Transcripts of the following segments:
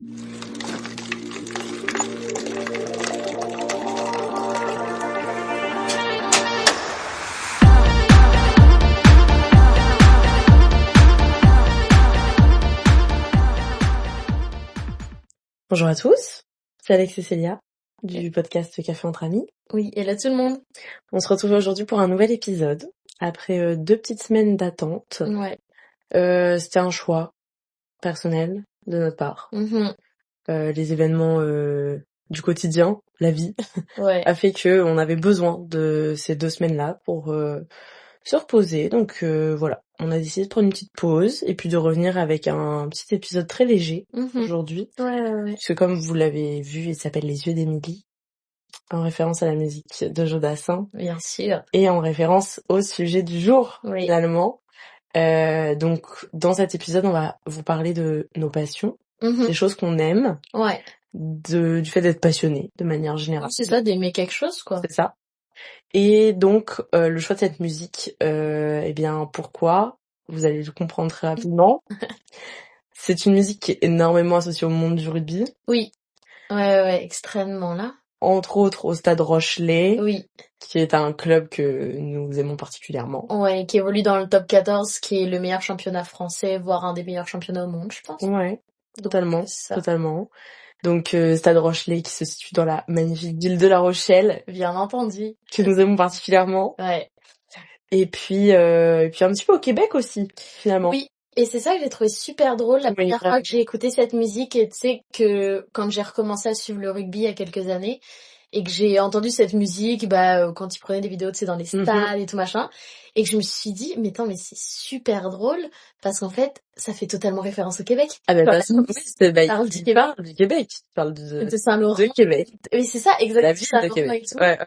Bonjour à tous, c'est Alex et Célia du podcast Café entre amis. Oui, et là tout le monde. On se retrouve aujourd'hui pour un nouvel épisode, après 2 petites semaines d'attente. Ouais. C'était un choix personnel de notre part. Les événements du quotidien, la vie, Ouais. a fait que on avait besoin de ces 2 semaines-là pour se reposer. Donc voilà, on a décidé de prendre une petite pause et puis de revenir avec un petit épisode très léger aujourd'hui. Ouais. Parce que comme vous l'avez vu, il s'appelle Les yeux d'Émilie, en référence à la musique de Jodassin. Bien sûr. Et en référence au sujet du jour, Oui. finalement. Donc, dans cet épisode, on va vous parler de nos passions, des choses qu'on aime, Ouais. du fait d'être passionné, de manière générale. C'est ça, d'aimer quelque chose, quoi. C'est ça. Et donc, le choix de cette musique, eh bien, pourquoi? Vous allez le comprendre très rapidement. C'est une musique qui est énormément associée au monde du rugby. Oui. Ouais, extrêmement, là. Entre autres au Stade Rochelais, Oui. qui est un club que nous aimons particulièrement. Ouais, qui évolue dans le top 14, qui est le meilleur championnat français, voire un des meilleurs championnats au monde, je pense. Ouais, totalement, Donc, c'est ça. totalement. Donc, Stade Rochelais qui se situe dans la magnifique ville de La Rochelle, Bien entendu. que nous aimons particulièrement. Ouais. Et puis un petit peu au Québec aussi, finalement. Oui. Et c'est ça que j'ai trouvé super drôle la première fois que j'ai écouté cette musique, et tu sais que quand j'ai recommencé à suivre le rugby il y a quelques années et que j'ai entendu cette musique quand ils prenaient des vidéos, tu sais, dans les stades et tout machin, et que je me suis dit mais c'est super drôle parce qu'en fait ça fait totalement référence au Québec. Ah ben il parle du Québec, tu parles de Saint-Laurent. de Québec. Oui, c'est ça, exactement. La ville de Québec. Ouais.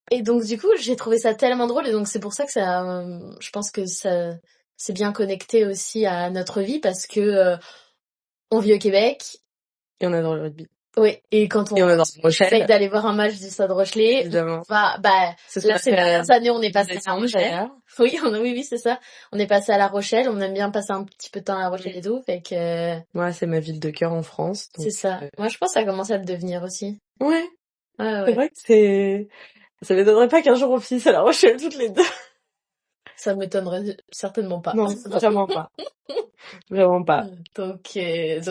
Et donc du coup, j'ai trouvé ça tellement drôle, et donc c'est pour ça que ça, je pense que ça c'est bien connecté aussi à notre vie parce que on vit au Québec. Et on adore le rugby. Oui, et quand on essaye d'aller voir un match du Stade Rochelais, évidemment. Ces dernières années, on est passé à La Rochelle. Oui, c'est ça. On est passé à La Rochelle, on aime bien passer un petit peu de temps à La Rochelle et tout, fait que... Moi, c'est ma ville de cœur en France. C'est ça. Moi, je pense que ça commence à le devenir aussi. Ouais. Ouais. C'est vrai que ça m'étonnerait pas qu'un jour on finisse à La Rochelle toutes les deux. Ça m'étonnerait certainement pas. Non, vraiment pas. Vraiment pas. Donc ouais.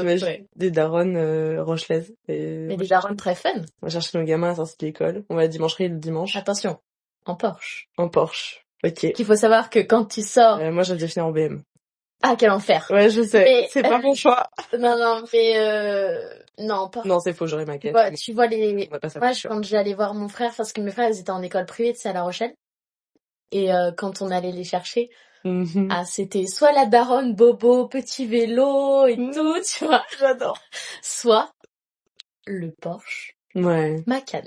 Des darons rochelaises. Mais des darons très fun. On va chercher nos gamins à la sortie de l'école. On va dimancherie le dimanche. Attention, en Porsche. En Porsche. Ok. Qu'il faut savoir que quand tu sors... moi, j'ai défini en BM. Ah, quel enfer. Ouais, je sais. Mais... c'est pas mon choix. Non, mais non, pas. Non, c'est faux, j'aurais ma quête. Tu vois les... Moi, quand j'allais voir mon frère, parce que mes frères, ils étaient en école privée, tu sais, à La Rochelle. Et quand on allait les chercher, c'était soit la daronne bobo, petit vélo et tout, tu vois. J'adore. Soit le Porsche. Ouais. Macan.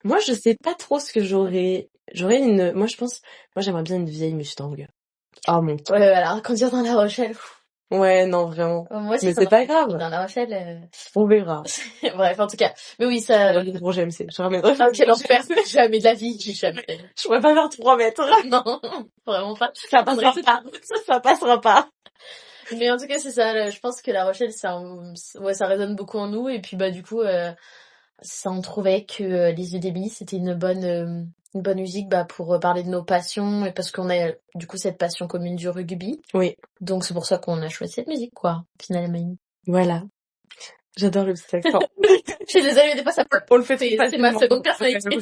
Moi, je sais pas trop ce que j'aurais moi, j'aimerais bien une vieille Mustang. Oh mon Dieu. Ouais, alors, conduire dans La Rochelle. Ouais, non, vraiment. Moi aussi, mais c'est pas grave. Dans La Rochelle. On verra. Bref, en tout cas. Mais oui, ça... Le projet MC. Je ramènerai. Ah, quel enfer. Jamais de la vie. Jamais. Je pourrais pas faire 3 mètres. Non, vraiment pas. Ça passera pas. Mais en tout cas, c'est ça. Je pense que La Rochelle, ça résonne beaucoup en nous. Et puis, du coup, ça, on trouvait que Les yeux d'Émilie, c'était une bonne musique pour parler de nos passions, et parce qu'on a du coup cette passion commune du rugby. Oui. Donc c'est pour ça qu'on a choisi cette musique, quoi, finalement. Voilà. J'adore le petit accent. Je suis désolée, mais des fois ça peut... On le fait c'est ma seconde personnalité.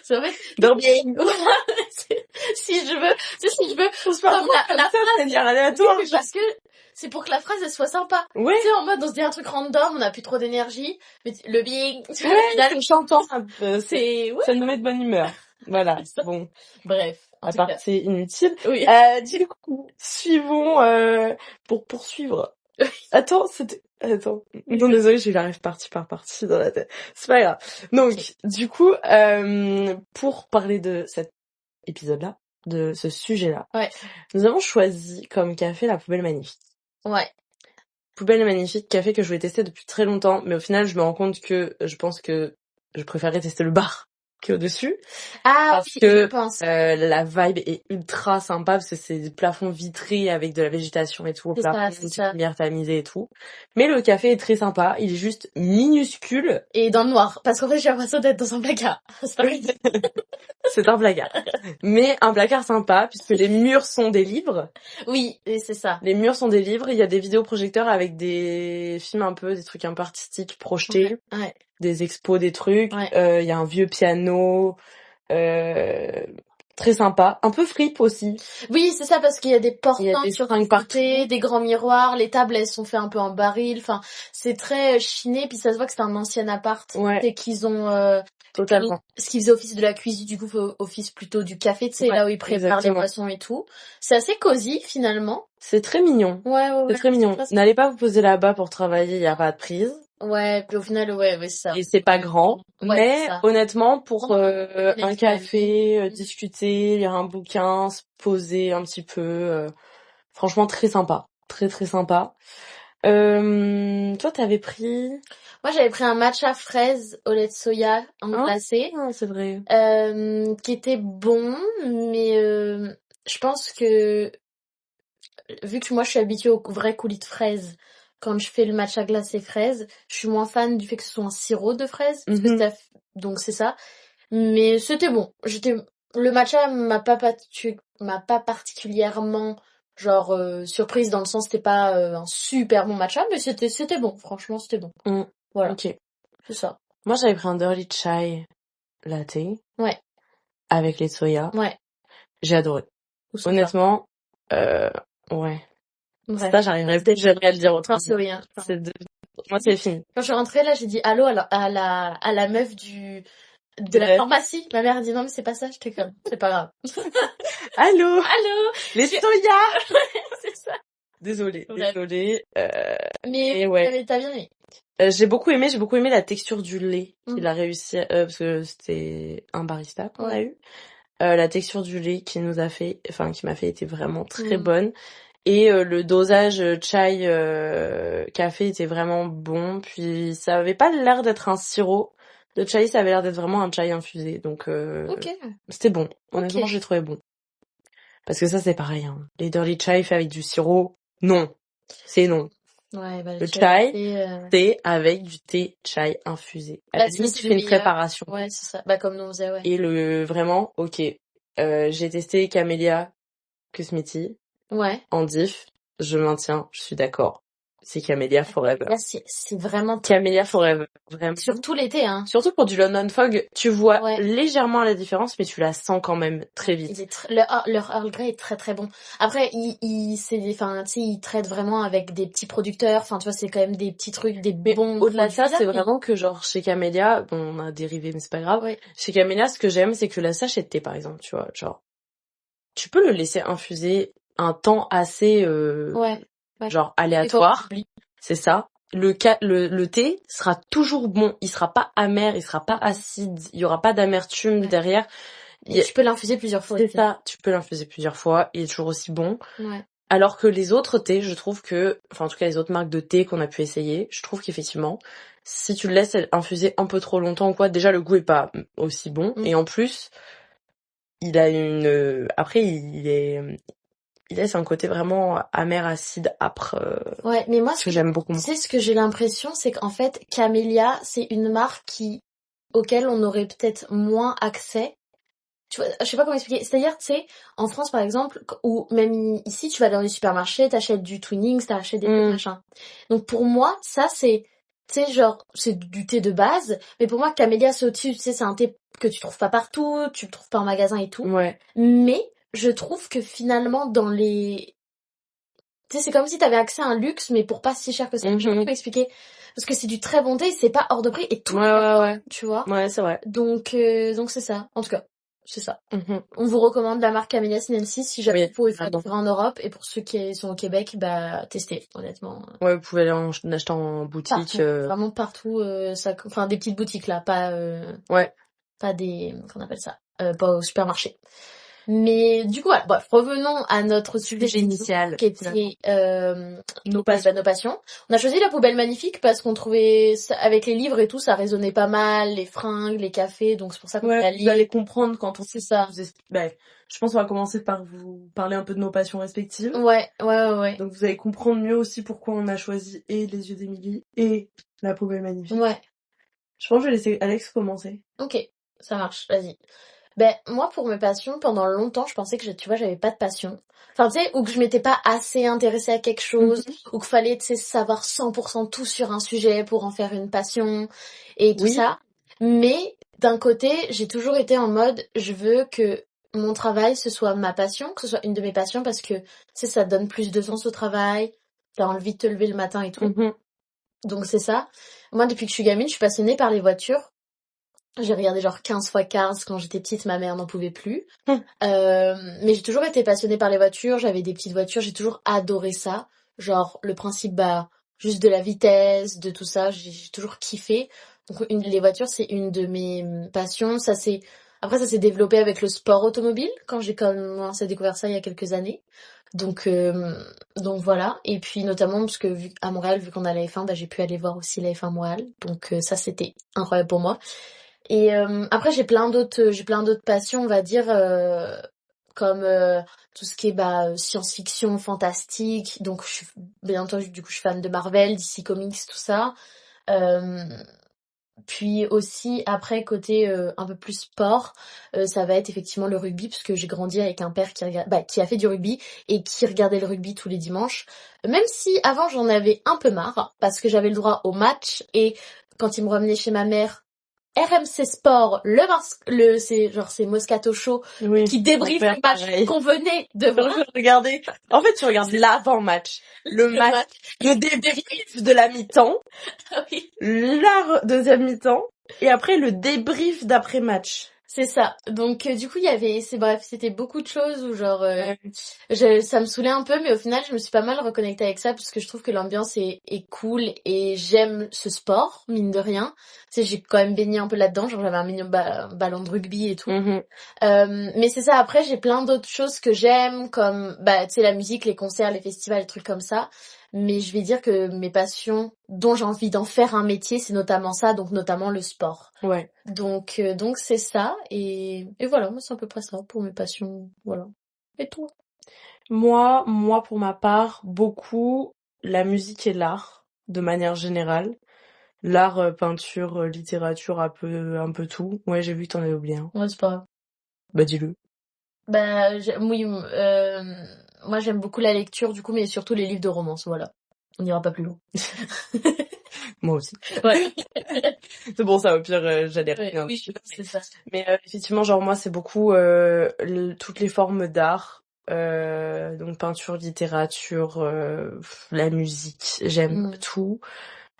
C'est vrai. Dormir. Voilà. Si je veux, on se parle la phrase, c'est-à-dire aléatoire. Oui, parce que c'est pour que la phrase elle soit sympa. Ouais. Tu sais, en mode on se dit un truc random, on a plus trop d'énergie, mais le bing, c'est chantant. Ça nous met de bonne humeur. Voilà. Bon. Bref. À part c'est inutile. Oui. Du coup, suivons pour poursuivre. Attends. Non, désolée, j'ai eu la rêve partie par partie dans la tête. C'est pas grave. Donc, du coup, pour parler de cet épisode-là, de ce sujet-là, nous avons choisi comme café la poubelle magnifique. Ouais. Poubelle magnifique, café que je voulais tester depuis très longtemps, mais au final, je me rends compte que je pense que je préférerais tester le bar qui est au-dessus. Ah Parce oui, que je pense. la vibe est ultra sympa parce que c'est des plafonds vitrés avec de la végétation et tout au C'est ça, plafond, c'est des ça. lumières tamisées et tout. Mais le café est très sympa, il est juste minuscule. Et dans le noir, parce qu'en fait j'ai l'impression d'être dans un placard. C'est pas vrai. C'est un placard. Mais un placard sympa puisque les murs sont des livres. Oui, et c'est ça. Les murs sont des livres, il y a des vidéoprojecteurs avec des films un peu, des trucs un peu artistiques projetés, Ouais. des expos, des trucs. Ouais. Il y a un vieux piano, très sympa. Un peu fripe aussi. Oui, c'est ça, parce qu'il y a des Il y a portants des sur fringues les partout. côtés, des grands miroirs, les tables elles sont faites un peu en baril, enfin c'est très chiné, puis ça se voit que c'est un ancien appart. Ouais. C'est qu'ils ont Totalement. ce qui faisait office de la cuisine, du coup fait office plutôt du café, tu sais, Ouais, là où ils préparent exactement. les boissons et tout. C'est assez cosy finalement. C'est très mignon. Ouais. C'est très mignon. N'allez pas vous poser là-bas pour travailler, il y a pas de prise. Ouais, puis au final, ouais, c'est ça. Et c'est pas grand. Ouais, Mais c'est ça. honnêtement, pour Les un café, discuter, lire un bouquin, se poser un petit peu, franchement très sympa. Très très sympa. Toi t'avais pris... Moi j'avais pris un matcha fraise au lait de soya en glacé. Ah, c'est vrai. Qui était bon, mais je pense que vu que moi je suis habituée au vrai coulis de fraises, quand je fais le matcha glacé fraise, je suis moins fan du fait que ce soit un sirop de fraise, parce que donc c'est ça. Mais c'était bon. Le matcha m'a pas particulièrement genre surprise dans le sens c'était pas un super bon matcha, mais c'était bon. Franchement c'était bon. Voilà. Ok. C'est ça. Moi j'avais pris un dirty chai latte. Ouais. Avec les soya. Ouais. J'ai adoré. Honnêtement, ouais. Ça, j'arriverai peut-être jamais à le dire autrement. C'est rien. Moi, c'est fini. Quand je suis rentrée là, j'ai dit allô à la meuf de la pharmacie. Ma mère a dit non mais c'est pas ça, j'étais comme c'est pas grave. Allô. Les soya. C'est ça. Désolée. Mais ouais. t'as bien aimé. J'ai beaucoup aimé la texture du lait qu'il a réussi, parce que c'était un barista qu'on a eu. La texture du lait qui m'a fait était vraiment très bonne. Et le dosage chai café était vraiment bon. Puis ça avait pas l'air d'être un sirop de chai, ça avait l'air d'être vraiment un chai infusé. Donc c'était bon. Honnêtement, j'ai trouvé bon. Parce que ça c'est pareil. Hein. Les dirty chai fait avec du sirop, non. C'est non. Ouais, le chai, c'est avec du thé chai infusé. À la limite, tu fais une préparation. Ouais, c'est ça. Bah comme nous on faisait, ouais. Et vraiment, ok. J'ai testé Camellia Cosmeti. Ouais. En diff, je maintiens, je suis d'accord. C'est Camellia Forever. Là, c'est vraiment... Camellia Forever, vraiment. Surtout l'été, hein. Surtout pour du London Fog, tu vois légèrement la différence, mais tu la sens quand même très vite. Leur Earl Grey est très très bon. Après, ils traitent vraiment avec des petits producteurs. Enfin, tu vois, c'est quand même des petits trucs, des bons. Au-delà de ça, c'est vraiment que genre chez Camellia, bon, on a dérivé, mais c'est pas grave. Ouais. Chez Camellia, ce que j'aime, c'est que la sachet de thé, par exemple, tu vois, genre, tu peux le laisser infuser un temps assez genre aléatoire. C'est ça. Le thé sera toujours bon, il sera pas amer, il sera pas acide, il y aura pas d'amertume derrière. Et tu peux l'infuser plusieurs fois. C'est ça, tu peux l'infuser plusieurs fois, il est toujours aussi bon. Ouais. Alors que les autres thés, je trouve que, enfin en tout cas les autres marques de thé qu'on a pu essayer, je trouve qu'effectivement, si tu le laisses infuser un peu trop longtemps ou quoi, déjà le goût est pas aussi bon, et en plus, il a après il laisse un côté vraiment amer, acide, âpre. Ouais, mais moi, ce que j'aime beaucoup. Tu sais, ce que j'ai l'impression, c'est qu'en fait, Camellia, c'est une marque auquel on aurait peut-être moins accès. Tu vois, je sais pas comment expliquer. C'est-à-dire, tu sais, en France, par exemple, ou même ici, tu vas dans les supermarchés, t'achètes du Twinings, t'achètes des machins. Donc, pour moi, ça, c'est, tu sais, genre, c'est du thé de base. Mais pour moi, Camellia, c'est au-dessus, tu sais, c'est un thé que tu trouves pas partout, tu le trouves pas en magasin et tout. Ouais. Mais, je trouve que finalement, dans les... Tu sais, c'est comme si t'avais accès à un luxe, mais pour pas si cher que ça. Je sais pas comment expliquer. Parce que c'est du très bon thé, c'est pas hors de prix, et tout. Ouais. Tu vois. Ouais, c'est vrai. Donc c'est ça. En tout cas, c'est ça. On vous recommande la marque Camellia Sinensis si jamais vous pouvez en Europe, et pour ceux qui sont au Québec, bah, testez, honnêtement. Ouais, vous pouvez aller en acheter en boutique. Partout, vraiment partout, enfin, des petites boutiques, là, pas, ouais. Pas des, qu'on appelle ça, pas au supermarché. Mais du coup, voilà. Bref, revenons à notre sujet initial, qui était nos passions. nos passions. On a choisi la poubelle magnifique parce qu'on trouvait ça, avec les livres et tout, ça résonnait pas mal, les fringues, les cafés, donc c'est pour ça qu'on a vous allez comprendre quand on c'est ça. Je pense qu'on va commencer par vous parler un peu de nos passions respectives. Ouais. Donc vous allez comprendre mieux aussi pourquoi on a choisi et Les Yeux d'Émilie et La Poubelle Magnifique. Ouais. Je pense que je vais laisser Alex commencer. Ok, ça marche, vas-y. Ben, moi, pour mes passions, pendant longtemps, je pensais que, j'avais pas de passion. Enfin, tu sais, ou que je m'étais pas assez intéressée à quelque chose, ou qu'il fallait, tu sais, savoir 100% tout sur un sujet pour en faire une passion, et tout ça. Mais, d'un côté, j'ai toujours été en mode, je veux que mon travail, ce soit ma passion, que ce soit une de mes passions, parce que, tu sais, ça donne plus de sens au travail, t'as envie de te lever le matin et tout. Donc, c'est ça. Moi, depuis que je suis gamine, je suis passionnée par les voitures. J'ai regardé genre 15 fois Cars quand j'étais petite, ma mère n'en pouvait plus. Mais j'ai toujours été passionnée par les voitures, j'avais des petites voitures, j'ai toujours adoré ça. Genre le principe juste de la vitesse, de tout ça, j'ai toujours kiffé. Donc les voitures, c'est une de mes passions. Après ça s'est développé avec le sport automobile quand j'ai commencé à découvrir ça il y a quelques années. Donc voilà. Et puis notamment parce que à Montréal, vu qu'on a la F1, j'ai pu aller voir aussi la F1 Montréal. Donc ça c'était incroyable pour moi. Et après j'ai plein d'autres passions, on va dire comme tout ce qui est science-fiction, fantastique. Donc je suis bien entendu du coup je suis fan de Marvel, DC Comics, tout ça. Puis aussi après côté un peu plus sport, ça va être effectivement le rugby parce que j'ai grandi avec un père qui a fait du rugby et qui regardait le rugby tous les dimanches. Même si avant j'en avais un peu marre parce que j'avais le droit au match et quand il me ramenait chez ma mère RMC Sport, c'est Moscato Show qui débriefe le match qu'on venait de voir. Regarder. En fait, tu regardes l'avant-match, le match, le débrief de la mi-temps, la deuxième mi-temps, et après le débrief d'après-match. C'est ça. Donc du coup, c'était beaucoup de choses où genre ça me saoulait un peu, mais au final, je me suis pas mal reconnectée avec ça parce que je trouve que l'ambiance est cool et j'aime ce sport, mine de rien. Tu sais, j'ai quand même baigné un peu là-dedans, genre j'avais un mini ballon de rugby et tout. Mais c'est ça, après j'ai plein d'autres choses que j'aime comme tu sais la musique, les concerts, les festivals, les trucs comme ça. Mais je vais dire que mes passions dont j'ai envie d'en faire un métier, c'est notamment ça, donc notamment le sport. Ouais. Donc c'est ça et voilà, moi c'est à peu près ça pour mes passions, voilà. Et toi? Moi pour ma part, beaucoup la musique et l'art de manière générale. L'art, peinture, littérature, un peu tout. Ouais, j'ai vu que t'en avais oublié un. Ouais, c'est pas grave. Bah dis-le. Oui, moi j'aime beaucoup la lecture du coup, mais surtout les livres de romance, voilà. On n'ira pas plus loin. Moi aussi. Ouais. C'est bon ça, au pire, j'allais rien. Oui, c'est ça. Mais effectivement, genre moi, c'est beaucoup toutes les formes d'art. Donc peinture, littérature, la musique, j'aime tout.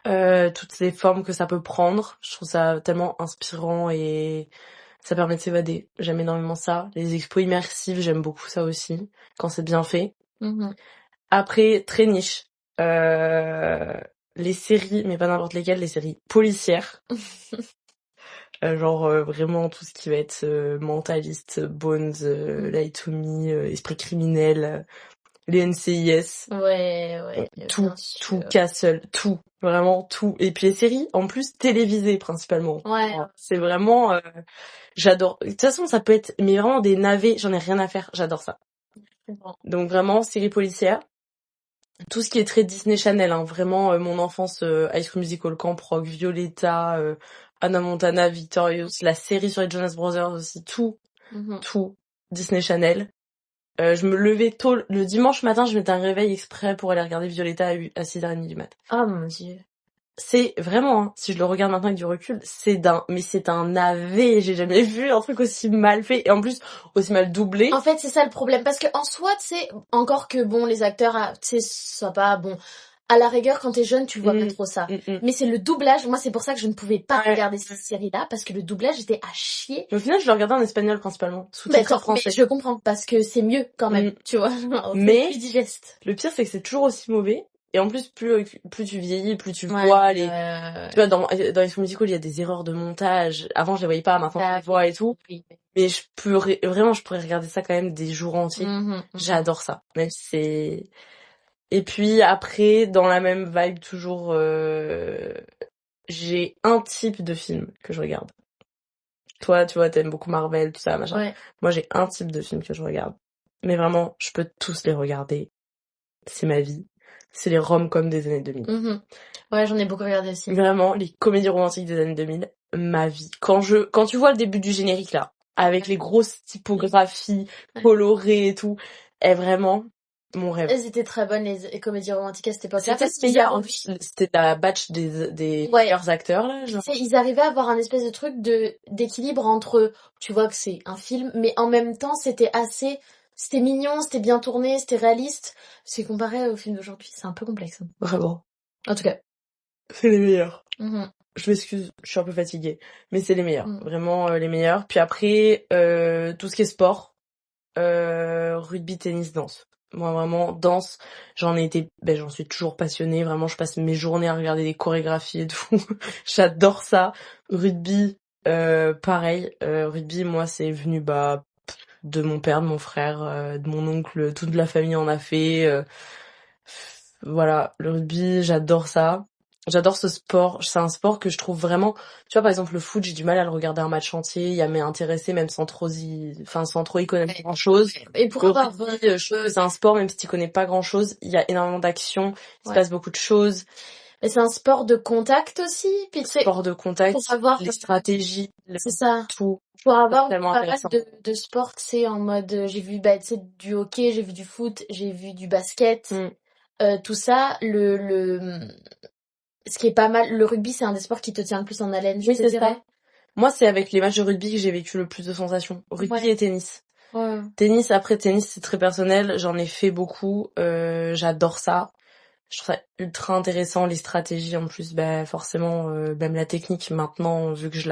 Toutes les formes que ça peut prendre. Je trouve ça tellement inspirant et ça permet de s'évader. J'aime énormément ça. Les expos immersives, j'aime beaucoup ça aussi, quand c'est bien fait. Après, très niche. Les séries, mais pas n'importe lesquelles, les séries policières. Genre vraiment tout ce qui va être Mentaliste, Bones, Lie to Me, Esprit criminel, les NCIS. Ouais. Tout, Castle, tout. Vraiment tout. Et puis les séries, en plus, télévisées principalement. Ouais. C'est vraiment... j'adore. De toute façon, ça peut être... Mais vraiment des navets, j'en ai rien à faire. J'adore ça. Donc vraiment, séries policières. Tout ce qui est très Disney Channel, hein, vraiment mon enfance, High School Musical, Camp Rock, Violetta, Hannah Montana, Victorious, la série sur les Jonas Brothers aussi, tout, Disney Channel. Je me levais tôt, le dimanche matin, je mettais un réveil exprès pour aller regarder Violetta à 6h30 du mat. Oh mon dieu. C'est vraiment, hein, si je le regarde maintenant avec du recul, c'est un navet, j'ai jamais vu un truc aussi mal fait, et en plus, aussi mal doublé. En fait, c'est ça le problème, parce que en soi, tu sais, encore que bon, les acteurs, tu sais, soit pas bon. À la rigueur, quand t'es jeune, tu vois pas trop ça. Mais c'est le doublage. Moi, c'est pour ça que je ne pouvais pas regarder cette série-là, parce que le doublage était à chier. Mais au final, je le regardais en espagnol principalement, sous-titres en français. Mais je comprends, parce que c'est mieux quand même, tu vois. Mais plus digeste. Le pire, c'est que c'est toujours aussi mauvais. Et en plus, plus tu vieillis, plus tu vois les... Tu vois, dans les School Musical, il y a des erreurs de montage. Avant, je les voyais pas, maintenant, je les vois et tout. Mais vraiment, je pourrais regarder ça quand même des jours entiers. J'adore ça. Même si c'est... Et puis après, dans la même vibe, toujours, j'ai un type de film que je regarde. Toi, tu vois, t'aimes beaucoup Marvel, tout ça, machin. Ouais. Moi, j'ai un type de film que je regarde. Mais vraiment, je peux tous les regarder. C'est ma vie. C'est les rom-coms des années 2000. Ouais, j'en ai beaucoup regardé aussi. Vraiment, les comédies romantiques des années 2000, ma vie. Quand tu vois le début du générique, là, avec les grosses typographies colorées et tout, est vraiment mon rêve. Elles étaient très bonnes, les comédies romantiques à cette époque-là. C'était la batch des meilleurs acteurs, là. Tu sais, ils arrivaient à avoir un espèce de truc d'équilibre entre, tu vois que c'est un film, mais en même temps, c'était mignon, c'était bien tourné, c'était réaliste. C'est comparé au film d'aujourd'hui, c'est un peu complexe. Vraiment. En tout cas. C'est les meilleurs. Je m'excuse, je suis un peu fatiguée. Mais c'est les meilleurs. Vraiment les meilleurs. Puis après, tout ce qui est sport, rugby, tennis, danse. Moi vraiment, danse, j'en suis toujours passionnée. Vraiment, je passe mes journées à regarder des chorégraphies et tout. J'adore ça. Rugby, pareil. Rugby, moi, c'est venu de mon père, de mon frère, de mon oncle, toute la famille en a fait. Voilà, le rugby, j'adore ça. J'adore ce sport. C'est un sport que je trouve vraiment... Tu vois, par exemple, le foot, j'ai du mal à le regarder un match entier, à m'y intéresser, même sans trop y connaître grand-chose. Et pour le rugby, c'est un sport, même si tu connais pas grand-chose, il y a énormément d'action, il se passe beaucoup de choses. Mais c'est un sport de contact aussi. Puis sport de contact, pour avoir les stratégies, c'est ça. Tout. Pour avoir pas mal de sport, c'est en mode... J'ai vu du hockey, j'ai vu du foot, j'ai vu du basket... tout ça, ce qui est pas mal, le rugby, c'est un des sports qui te tient le plus en haleine, je te dirais. Moi, c'est avec les matchs de rugby que j'ai vécu le plus de sensations. Rugby et tennis. Tennis, c'est très personnel. J'en ai fait beaucoup. J'adore ça. Je trouve ça ultra intéressant, les stratégies. En plus, forcément, même la technique, maintenant, vu que tu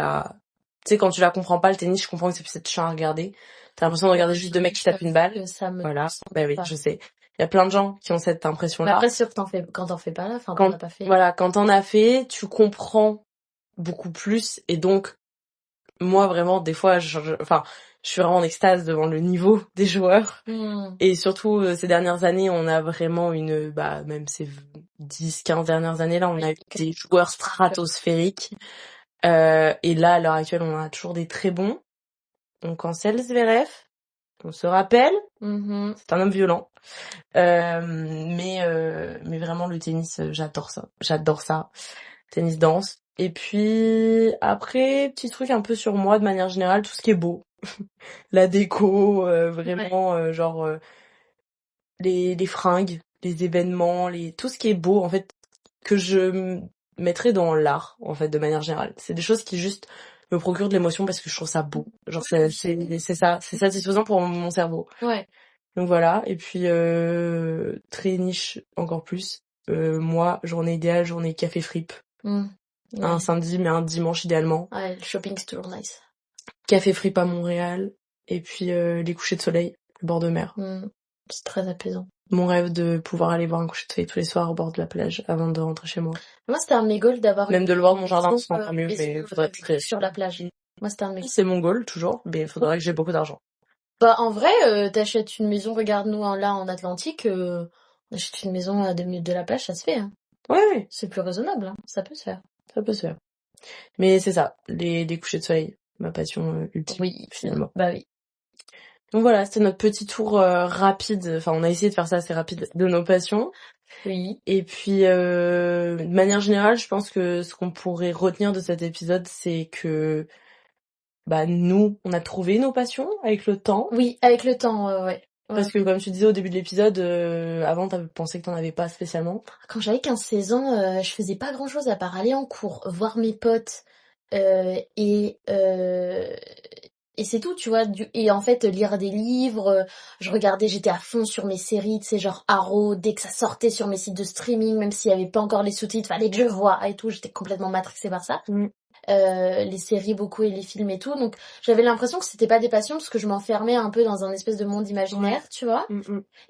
sais, quand tu la comprends pas, le tennis, je comprends que c'est chiant à regarder. T'as l'impression de regarder juste deux mecs qui tapent une balle. Voilà. Oui, je sais. Il y a plein de gens qui ont cette impression-là. Après, sûr que quand t'en fais pas là, t'en as pas fait. Voilà, quand t'en as fait, tu comprends beaucoup plus. Et donc, moi, vraiment, des fois, je suis vraiment en extase devant le niveau des joueurs. Et surtout, ces dernières années, on a vraiment même ces 10, 15 dernières années, là, on a eu des joueurs stratosphériques. Et là, à l'heure actuelle, on a toujours des très bons. On cancelle Zverev. On se rappelle. C'est un homme violent. Mais vraiment, le tennis, j'adore ça. J'adore ça. Tennis, danse. Et puis, après, petit truc un peu sur moi, de manière générale, tout ce qui est beau. La déco, vraiment, genre, les fringues, les événements, tout ce qui est beau, en fait, que je mettrais dans l'art, en fait, de manière générale. C'est des choses qui juste me procurent de l'émotion parce que je trouve ça beau. Genre, c'est satisfaisant pour mon cerveau. Ouais. Donc voilà. Et puis, très niche, encore plus. Moi, journée idéale, journée café fripe. Un samedi, mais un dimanche idéalement. Ouais, le shopping, c'est toujours nice. Café fripe à Montréal. Et puis, les couchers de soleil, le bord de mer. C'est très apaisant. Mon rêve de pouvoir aller voir un coucher de soleil tous les soirs au bord de la plage avant de rentrer chez moi. Moi, c'était un de mes goals d'avoir... Même de le voir dans mon jardin, c'est encore mieux, mais il faudrait être sur la plage. Moi, c'était un de mes goals. C'est mon goal, toujours, mais il faudrait que j'ai beaucoup d'argent. En vrai, t'achètes une maison, regarde-nous là en Atlantique, on achète une maison à 2 minutes de la plage, ça se fait. Hein. Ouais. C'est plus raisonnable, hein. Ça peut se faire. Ça peut se faire. Mais c'est ça, les couchers de soleil, ma passion ultime. Oui, finalement. Bah oui. Donc voilà, c'était notre petit tour rapide, enfin on a essayé de faire ça assez rapide, de nos passions. Oui. Et puis, de manière générale, je pense que ce qu'on pourrait retenir de cet épisode, c'est que nous, on a trouvé nos passions avec le temps. Oui, avec le temps, ouais. Parce que comme tu disais au début de l'épisode, avant t'avais pensé que t'en avais pas spécialement. Quand j'avais 15-16 ans, je faisais pas grand chose à part aller en cours, voir mes potes, et c'est tout, tu vois. Et en fait, lire des livres, j'étais à fond sur mes séries, tu sais, genre Arrow, dès que ça sortait sur mes sites de streaming, même s'il y avait pas encore les sous-titres, fallait que je voie et tout, j'étais complètement matrixée par ça. Les séries beaucoup et les films et tout, donc j'avais l'impression que c'était pas des passions parce que je m'enfermais un peu dans un espèce de monde imaginaire, tu vois.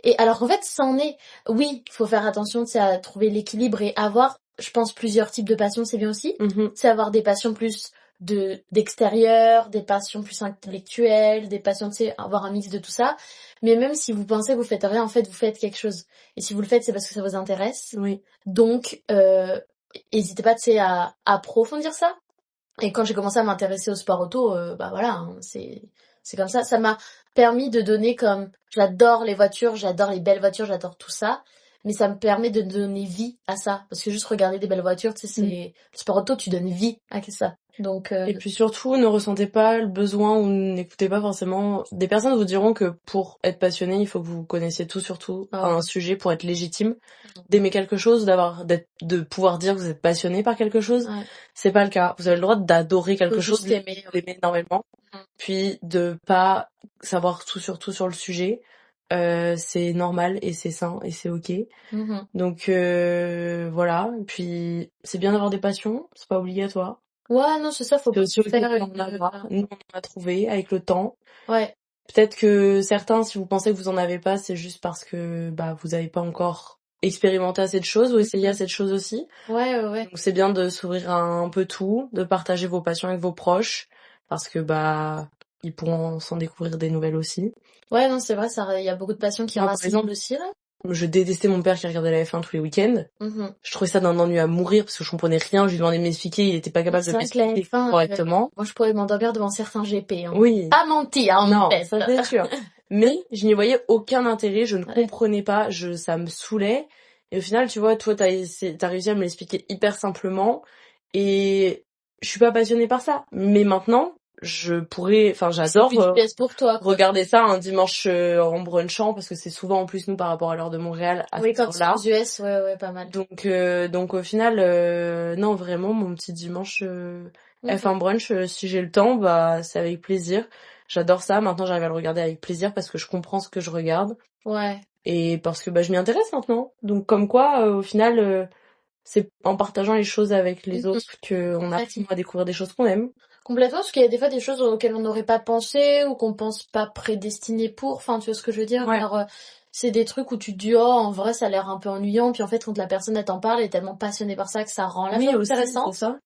Et alors qu'en fait, ça en est, oui, faut faire attention, tu sais, à trouver l'équilibre et avoir, je pense, plusieurs types de passions, c'est bien aussi. C'est avoir des passions plus d'extérieur, des passions plus intellectuelles, des passions, tu sais, avoir un mix de tout ça. Mais même si vous pensez que vous faites rien, en fait, vous faites quelque chose. Et si vous le faites, c'est parce que ça vous intéresse. Oui. Donc, n'hésitez pas, tu sais, à approfondir ça. Et quand j'ai commencé à m'intéresser au sport auto, bah voilà, hein, c'est comme ça. Ça m'a permis de donner comme... J'adore les voitures, j'adore les belles voitures, j'adore tout ça. Mais ça me permet de donner vie à ça. Parce que juste regarder des belles voitures, tu sais, c'est... Le sport auto, tu donnes vie à ça. Donc, Et puis surtout, ne ressentez pas le besoin ou n'écoutez pas forcément... Des personnes vous diront que pour être passionné, il faut que vous connaissiez tout sur tout, un sujet pour être légitime. D'aimer quelque chose, de pouvoir dire que vous êtes passionné par quelque chose, c'est pas le cas. Vous avez le droit d'adorer quelque chose, d'aimer énormément, puis de pas savoir tout sur tout sur le sujet. C'est normal et c'est sain et c'est ok. Donc voilà. Et puis c'est bien d'avoir des passions, c'est pas obligatoire. Ouais, non, c'est ça, faut pas faire en avoir. Nous, on en a trouvé avec le temps. Ouais. Peut-être que certains, si vous pensez que vous en avez pas, c'est juste parce que bah vous avez pas encore expérimenté assez de choses ou essayé assez de choses aussi. Ouais. Donc c'est bien de s'ouvrir à un peu tout, de partager vos passions avec vos proches, parce que bah ils pourront s'en découvrir des nouvelles aussi. Ouais, non, c'est vrai, il y a beaucoup de passions qui rassemblent aussi, là. Je détestais mon père qui regardait la F1 tous les week-ends. Je trouvais ça d'un ennui à mourir parce que je comprenais rien. Je lui demandais de m'expliquer, il était pas capable de m'expliquer correctement. Moi, je pourrais m'endormir devant certains GP. Hein. Oui. Pas mentir, hein, non, ça c'est sûr. Mais je n'y voyais aucun intérêt. Je ne comprenais pas. Ça me saoulait. Et au final, tu vois, toi, t'as réussi à me l'expliquer hyper simplement. Et je suis pas passionnée par ça. Mais maintenant, j'adore pour toi, regarder ça un dimanche en brunchant parce que c'est souvent en plus nous par rapport à l'heure de Montréal à quand c'est aux US, ouais, pas mal. Donc au final non, vraiment mon petit dimanche F1 brunch, si j'ai le temps, bah c'est avec plaisir. J'adore ça. Maintenant, j'arrive à le regarder avec plaisir parce que je comprends ce que je regarde. Ouais. Et parce que bah je m'y intéresse maintenant. Donc comme quoi au final c'est en partageant les choses avec les autres qu'on apprend à découvrir des choses qu'on aime. Complètement, parce qu'il y a des fois des choses auxquelles on n'aurait pas pensé ou qu'on pense pas prédestiné pour. Enfin, tu vois ce que je veux dire? Alors, c'est des trucs où tu te dis, oh, en vrai, ça a l'air un peu ennuyant. Puis en fait, quand la personne, elle t'en parle, elle est tellement passionnée par ça que ça rend la chose intéressante. Ça.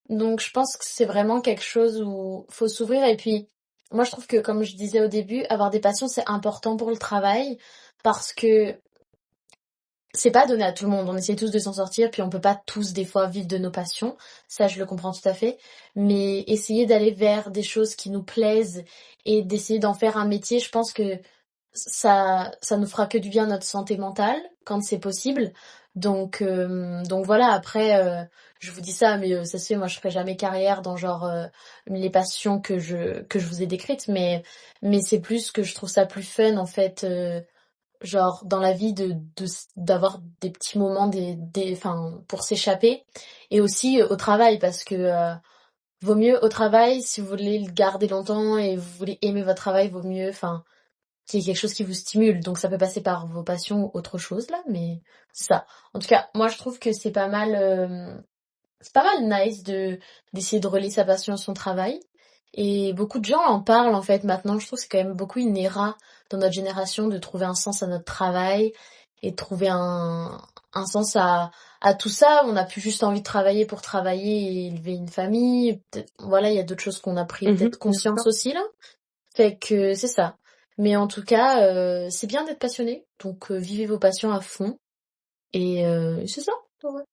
Donc, je pense que c'est vraiment quelque chose où faut s'ouvrir. Et puis, moi, je trouve que, comme je disais au début, avoir des passions, c'est important pour le travail parce que c'est pas donné à tout le monde, on essaie tous de s'en sortir, puis on peut pas tous des fois vivre de nos passions, ça je le comprends tout à fait, mais essayer d'aller vers des choses qui nous plaisent et d'essayer d'en faire un métier, je pense que ça nous fera que du bien à notre santé mentale quand c'est possible. Donc voilà, après je vous dis ça, mais ça se fait, moi je ferai jamais carrière dans genre les passions que je vous ai décrites, mais c'est plus que je trouve ça plus fun en fait. Genre dans la vie d'avoir des petits moments enfin pour s'échapper et aussi au travail parce que vaut mieux au travail si vous voulez le garder longtemps et vous voulez aimer votre travail, vaut mieux enfin qu'il y ait quelque chose qui vous stimule, donc ça peut passer par vos passions ou autre chose là, mais c'est ça. En tout cas, moi je trouve que c'est pas mal nice d'essayer de relier sa passion à son travail. Et beaucoup de gens en parlent en fait maintenant. Je trouve que c'est quand même beaucoup une era dans notre génération de trouver un sens à notre travail et de trouver un sens à tout ça. On n'a plus juste envie de travailler pour travailler et élever une famille. Voilà, il y a d'autres choses qu'on a pris peut-être conscience aussi là. Fait que c'est ça. Mais en tout cas, c'est bien d'être passionné. Donc vivez vos passions à fond. Et c'est ça.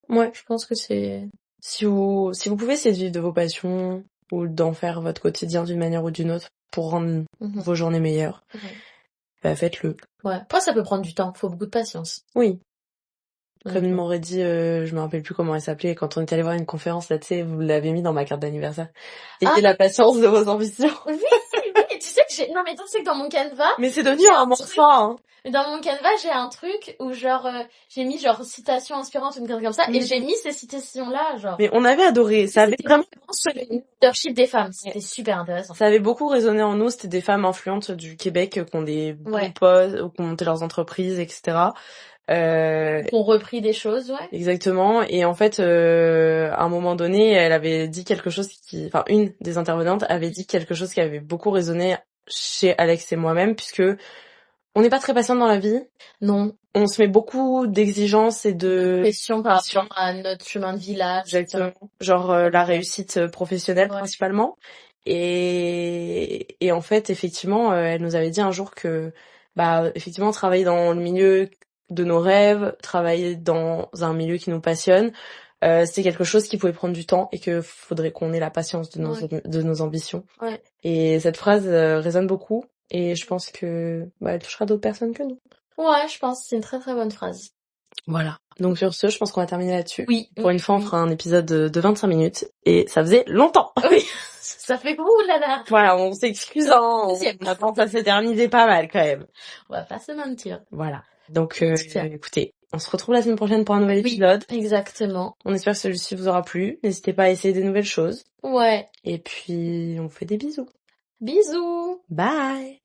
Ouais. Je pense que c'est... Si vous pouvez essayer de vivre de vos passions ou d'en faire votre quotidien d'une manière ou d'une autre pour rendre vos journées meilleures, bah faites-le. Ouais. Après, ça peut prendre du temps. Faut beaucoup de patience. Oui. Comme il m'aurait dit, je me rappelle plus comment elle s'appelait, quand on est allé voir une conférence, là, tu sais, vous l'avez mis dans ma carte d'anniversaire. Ayez la patience de vos ambitions. Oui, tu sais que non, mais tu sais que dans mon Canva... Mais c'est devenu un morceau, hein. Dans mon Canva, j'ai un truc où genre, j'ai mis genre citation inspirante ou une chose comme ça, et j'ai mis ces citations-là, genre. Mais on avait adoré, ça avait vraiment sur le leadership des femmes, c'était super intéressant. Ça avait beaucoup résonné en nous, c'était des femmes influentes du Québec qui ont des bons postes, qui ont monté leurs entreprises, etc. Qui ont repris des choses, ouais. Exactement. Et en fait, à un moment donné, elle avait dit quelque chose une des intervenantes avait dit quelque chose qui avait beaucoup résonné chez Alex et moi-même, puisque on n'est pas très patiente dans la vie. Non. on se met beaucoup d'exigences et de pression par rapport à notre chemin de vie là. Exactement. Genre la réussite professionnelle principalement. Et en fait, effectivement, elle nous avait dit un jour que, effectivement, travailler dans le milieu de nos rêves, travailler dans un milieu qui nous passionne, c'était quelque chose qui pouvait prendre du temps et que faudrait qu'on ait la patience de nos ambitions. Ouais. Et cette phrase résonne beaucoup et je pense que elle touchera d'autres personnes que nous. Ouais, je pense. C'est une très très bonne phrase. Voilà. Donc sur ce, je pense qu'on va terminer là-dessus. Oui. Pour une fois, on fera un épisode de 25 minutes et ça faisait longtemps. Oui. Ça fait beaucoup là. Voilà, on s'excuse, hein. On attend, ça s'éternisait pas mal quand même. On va pas se mentir. Voilà. Donc écoutez, on se retrouve la semaine prochaine pour un nouvel épisode. Exactement. On espère que celui-ci vous aura plu. N'hésitez pas à essayer des nouvelles choses. Ouais. Et puis, on vous fait des bisous. Bisous. Bye.